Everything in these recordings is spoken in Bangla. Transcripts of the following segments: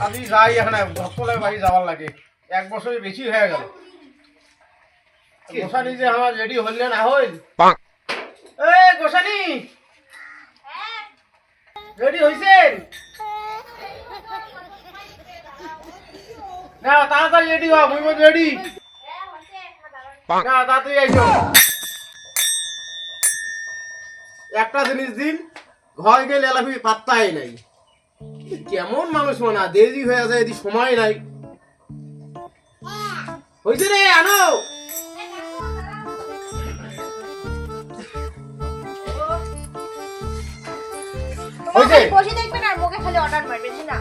আমি যাই এখানে ভক্তলার বাড়ি যাওয়ার লাগে, 1 বছরের বেশি হয়ে গেল। গোসানি যে আমার রেডি হইলে না হইল। এই গোসানি রেডি হইছেন? না তাড়াতাড়ি রেডি হও, মুই রেডি। না তাড়াতাড়ি আইসো। একটা জিনিস দিন ঘর গেলে এলাফি পাত্তাই নাই। কেমন মানুষ মানা, দেরি হয়ে যায়, এদি সময় নাই। হইছে রে, আনো। হইছে বসে দেখবেন আর মুখে খালি অর্ডার মারবেন না।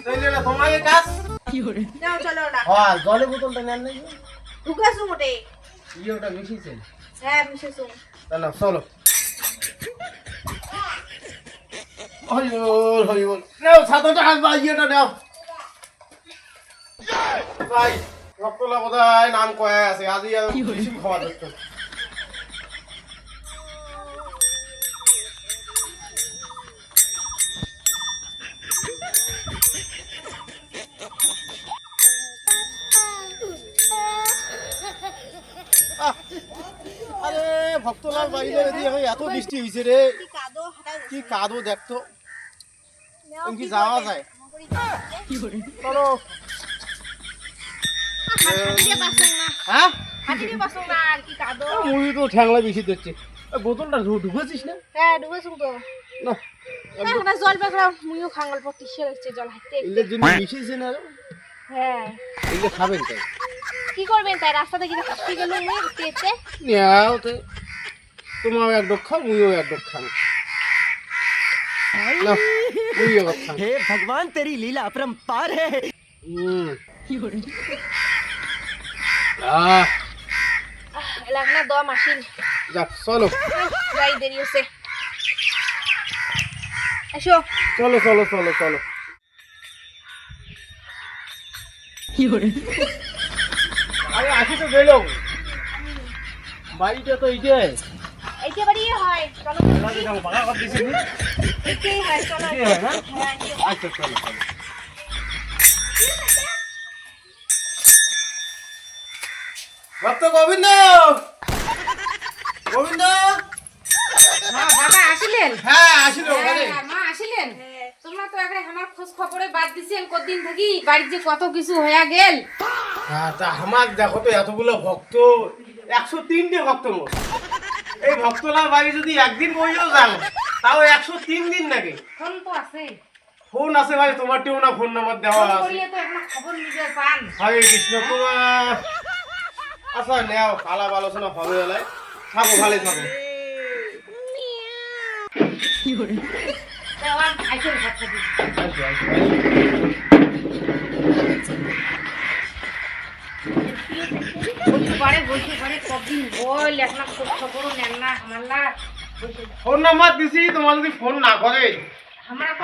তাইলে না তোমার এই কাজ কি করে নাও, চলো না। হ্যাঁ, জলে বোতলটা নেন নাই? ঢুকাছো মোটে। ওটা মিশিয়েছেন? হ্যাঁ মিশেছো। না চলো। হরিবল হরিবল। নাও ছাতাটা হাত বাজিয়েটা নাও। ভাই ভক্তলা বোধহয় নাম কয়ে আছে, আজই বেশি খাওয়া যাচ্ছে। আরে ভক্তলাল বাড়িতে এত বৃষ্টি হয়েছে রে, কি কাদো দেখতো। কি যাওয়া যায়? চলো। হ্যাঁ মুড়ি তো ঠ্যাংলা বেশি দিচ্ছে। বোতলটা ঢুকেছিস না? হ্যাঁ ঢুকেছো তো না না, জল বেগরা মুইও খাঙ্গাল পর কিসে লাগছে জল হাঁটতে। এগুলোর জন্য মিশিয়েছে না? হ্যাঁ এগুলো খাবেন তাই? কি করবেন তাই, রাস্তাতে গিয়ে হাঁটতে গেল মুই হাঁটতে নেও তো, তোমাও এক ডোক খাও, মুইও এক ডোক খাও। हे भगवान तेरी लीला अपरंपार है। লাগনা দম আসিল। যাক চলো যাই, দেরি হচ্ছে। এসো চলো চলো চলো চলো। আরে আসি তো গেল, বাড়িটা তো এইটাই। এইটা বাড়ি হয়, চলো ভাড়া কর দিছি নি? এইটাই হয়, চলো। এইটাই হয় না? হ্যাঁ আচ্ছা চলো চলো। ভক্ত গোবিন্দ, গোবিন্দ। বাবা আসিলেন? হ্যাঁ আসিল ওখানে। মা আসিলেন? তোমরা তো একবারে আমার খোঁজ খবরে বাদ দিছেন কতদিন থাকি, বাড়ির যে কত কিছু হয়ে গেল। হ্যাঁ তা আমার দেখো তো এতগুলো ভক্ত, 103টে ভক্ত মোট। এই ভক্তলার বাড়ি যদি একদিন বইও যান তাও 103 দিন নাকি। ফোন তো আছে, ফোন আছে ভাই, তোমারটিও না ফোন নাম্বার দেওয়া ফোন আছে। করিয়ে তো এখন খবর নিজে পান। হরে কৃষ্ণ। তোমার আচ্ছা নেও, আলাপ আলোচনা হবে এলাই। থাকো, ভালো থাকো। দেওয়ার আইসেন কথা দিই। আসো, আসো, বসে পড়ে কদিন বল, এখন খোঁজ খবরও নেন না আমার না। ফোন নাম্বার দিছি, তোমার যদি ফোন না করে,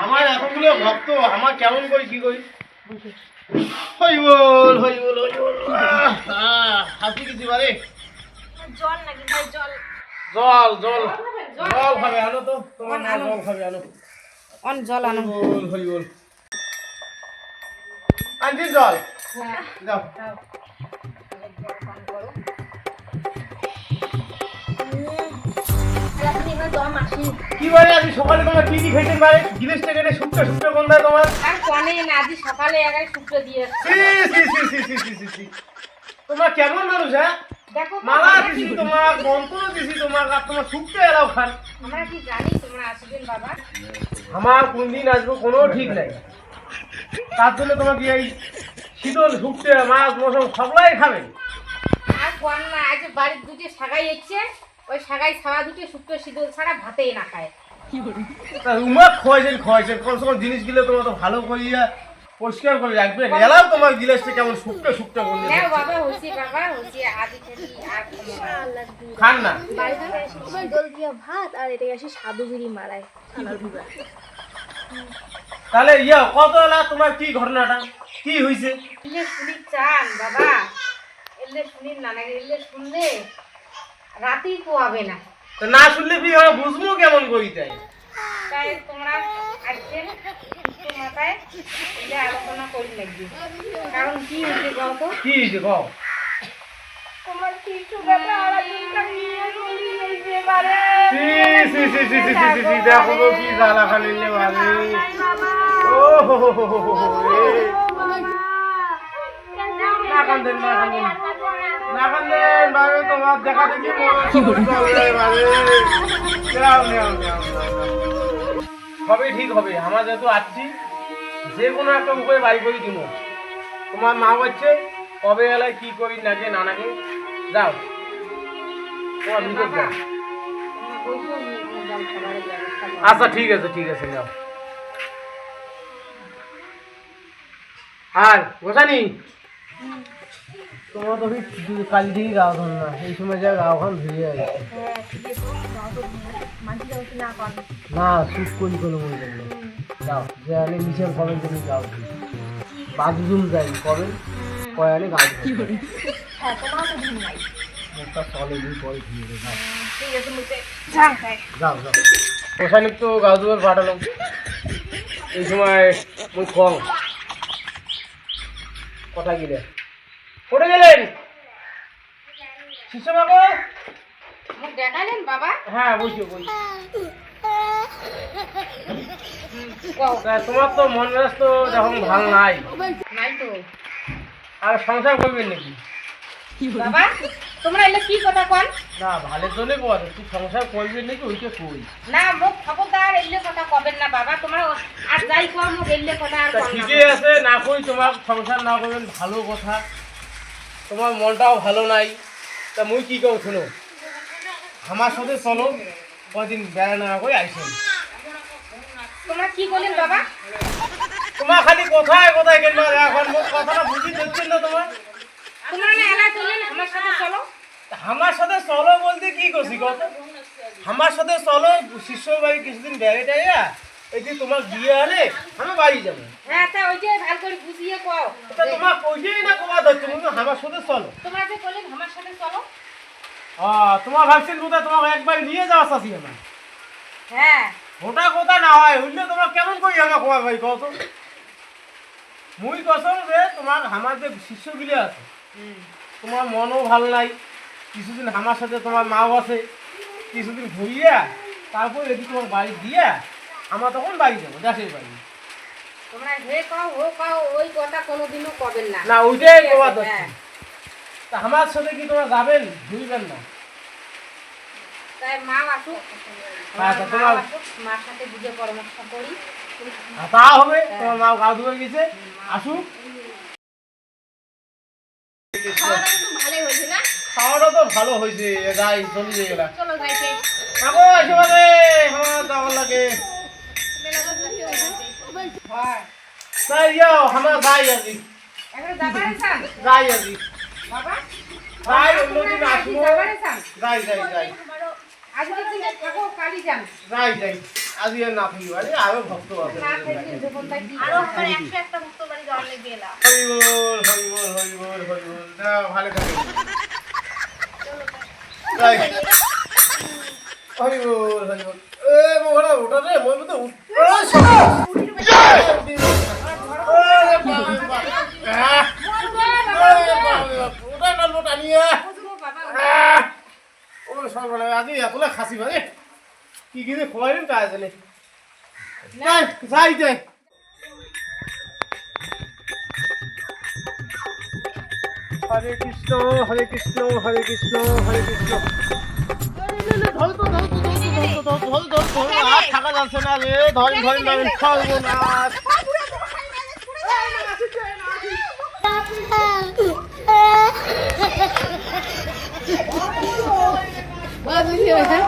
আমার এতগুলো ভক্ত আমার কেমন করি কি করি। হইবল হইবল হইবল। হাসি কিছু পারে। জল নাকি ভাই, জল। জল জল জল খাবে, আনো তো তোমার না, জল খাবে আনো। অন জল আনো। হইবল হইবল। আনছি জল, যাও। রাত্রি এবার দম আসিল। কি বলে আজ সকালে তোমার কি কি খেতে পারে? গিলেসটা কেটে শুকনো শুকনো গন্ধায় তোমার। আর কনে না, আজ সকালে এগারে শুক্তো দিয়ে সি সি সি সি সি সি সি সি। তোমার কেমন মানুষ হ্যাঁ? দেখো মালা দিছি তোমার, মন্ত্র দিছি তোমার, আর তোমার শুকতে এলাও খান। আমরা কি জানি তোমরা আসবেন বাবা। আমার কোন দিন আসবো কোনো ঠিক নাই, তার জন্য তোমাকে এই শীতল শুকতে মাছ মশম সবলাই খাবে। আর কোন না, আজ বাড়ির দুটো সাগাই এসছে, ওই সাগাই ছাড়া দুটো শুক্তো শীতল ছাড়া ভাতেই না খায়। উমাক খোয়াইছেন কমসে কম জিনিসগুলো তোমার তো ভালো করিয়া পরিষ্কার করে রাখবে। এলাও তোমার গিলাসটা কেমন শুকতে শুকতে বললে হ্যাঁ বাবা হচ্ছে, বাবা হচ্ছে, আজ খেলি আর খান না। বাড়িতে এসে শীতল দিয়া ভাত আর এটা এসে সাধুগিরি মারায়। তাহলে কত এলা তোমার কি ঘটনাটা কি হয়েছে? এলে শুনি চান বাবা, এলে শুনি না, এলে শুনলে রাতেই পোয়াবে না। তো না শুনলে কি হয়, বুঝবো কেমন করি তাই? তাই তোমরা আসছেন, মাথায় এলে আলোচনা করি লাগবে। কারণ কি হয়েছে বলতো? কি হয়েছে কও? তোমার কিছু কথা আলাদা নিয়ে চলে গেছে বারে। সি সি সি সি সি সি সি দেখো তো কি জ্বালা খালিলে বাড়ি। ও হো হো হো হো হো না কান্দেন না কান্দেন না কান্দেন বাবা, তোমার দেখা দেখি কি চলে বাড়ি। যাও যাও যাও সবই ঠিক হবে। আমরা যেহেতু আসছি, যে কোনো একটা উপায় বাড়ি করে দিব। তোমার মা বলছে কবে এলায় কি করি নাকি না নাকি, যাও তোমার ভিতর যাও। আচ্ছা ঠিক আছে ঠিক আছে, যাও। আর গোসানি তোমার তো কাল দিকে গাও ধর না, এই সময় যা গাও খান ধুয়ে যায় না, সুখ করি কোনো মনে করলো। যাও যে আনে নিচের কবেন তুমি গাও ধুই বাথরুম যাই কবেন কয় আনে গাও ধুই মুখটা চলে দিই পরে ধুয়ে যাও। যাও যাও গোসানিক তো গাও ধুয়ে পাঠালাম, এই সময় মুই কম কথা গিলে কোটে গেলেন শিষ্য বাবু? মুখ দেখালেন বাবা? হ্যাঁ বুঝছো বুঝছো। তোমার তো মন মেজাজ তো যখন ভাল নাই নাই তো আর সংসার করবেন নাকি? বাবা তোমরা এলে কি কথা কন? না ভালের জন্য কোয়া তুই সংসার করবেন নাকি ওইটা কই না মুখ খবরদার এলে কথা কবেন না বাবা। তোমরা আর যাই কম মুখ এলে কথা আর তা কম না। ঠিকই আছে, না কই তোমার সংসার না করবেন ভালো কথা, তোমার মনটাও ভালো নাই। তা মুই কি কও শুনো, আমার সাথে চলো কদিন বেড়ানো করে আইসেন। তোমরা কি বলেন বাবা? তোমার খালি কোথায় কোথায় কেন এখন মোট কথাটা বুঝি দিচ্ছেন না তোমার। তোমরা না এলা চলেন আমার সাথে চলো। আমার সাথে চলো বলতে কি করছি কত, আমার সাথে চলো শিষ্যর বাড়ি কিছুদিন বেড়েটাই এই যে তোমার বিয়ে হলে আমি বাড়ি যাবো। হ্যাঁ তা ওই যে ভালো করে বুঝিয়ে কও। তা তোমার কইছেই না তোমার ধরছে আমার সাথে চলো। তোমরা যে বলেন আমার সাথে চলো। তোমার ভাবছেন কোথায় তোমাকে একবার নিয়ে যাওয়া চাষি আমার হ্যাঁ ওটা কথা না হয় হইলে তোমার কেমন করি আমার কোয়া ভাই কত মুই কসম যে তোমার আমার যে শিষ্যগুলি আছে তোমার মনও ভাল নাই, কিছুদিন আমার সাথে তোমার মাও আছে, কিছুদিন ঘুরিয়া তারপর যদি তোমার বাড়ি দিয়া আমরা তখন বাড়ি যাবো দেশের বাড়ি। তোমরা হে কও ও কও ওই কথা কোনোদিনও কবেন না। না ওইটাই ঠিক কোয়া আছে, দরকার। হ্যাঁ। তা আমার সাথে কি তোমরা যাবেন ঘুরবেন না? তাই মা আসুক, আচ্ছা, মা তোমার- আসুক, মার সাথে বুঝে পরামর্শ করি। তা হবে, তোমার মা গা ধুয়ে গেছে আসুক। ভালোই হয়েছে না? খাওয়াটা তো ভালো হয়েছে, যাই চলে যাই গেলা। চলো যাইতে। থাকো একেবারে আমার যাওয়ার লাগে। হয় তাই যাও আমরা যাই আজি, এখন যাবারে চান যাই আজি, বাবা? যাই অন্যদিন আসবো। যাবারে চান? যাই যাই যাই আজকে দিন থাকো কালি যান। যাই যাই আজি আর না থাকি বাড়ি, আরো ভক্ত আছে। না থাকলে জীবনটা কি আরো আমার 101টা ভক্ত বাড়ি যাওয়ার লেগে এলাম। হরি বল হরি বল হরি বল হরি বল, যাও ভালো থাকে। যাই হরি বল হরি বল। এ মোহরা ওটা রে মই তো ও সব ওটা না লোটা নিয়ে ও সর্বনা আজি এতলা খাসি ভাই কি কি খোয়াইলেন কাজ জানে যাই যাই যাই। হরে কৃষ্ণ হরে কৃষ্ণ হরে কৃষ্ণ হরে কৃষ্ণ। আর থাকা যাচ্ছে না রে, ধরেন ধরেন ধরেন সর্বনাশ। বাবা, কি হয়েছে?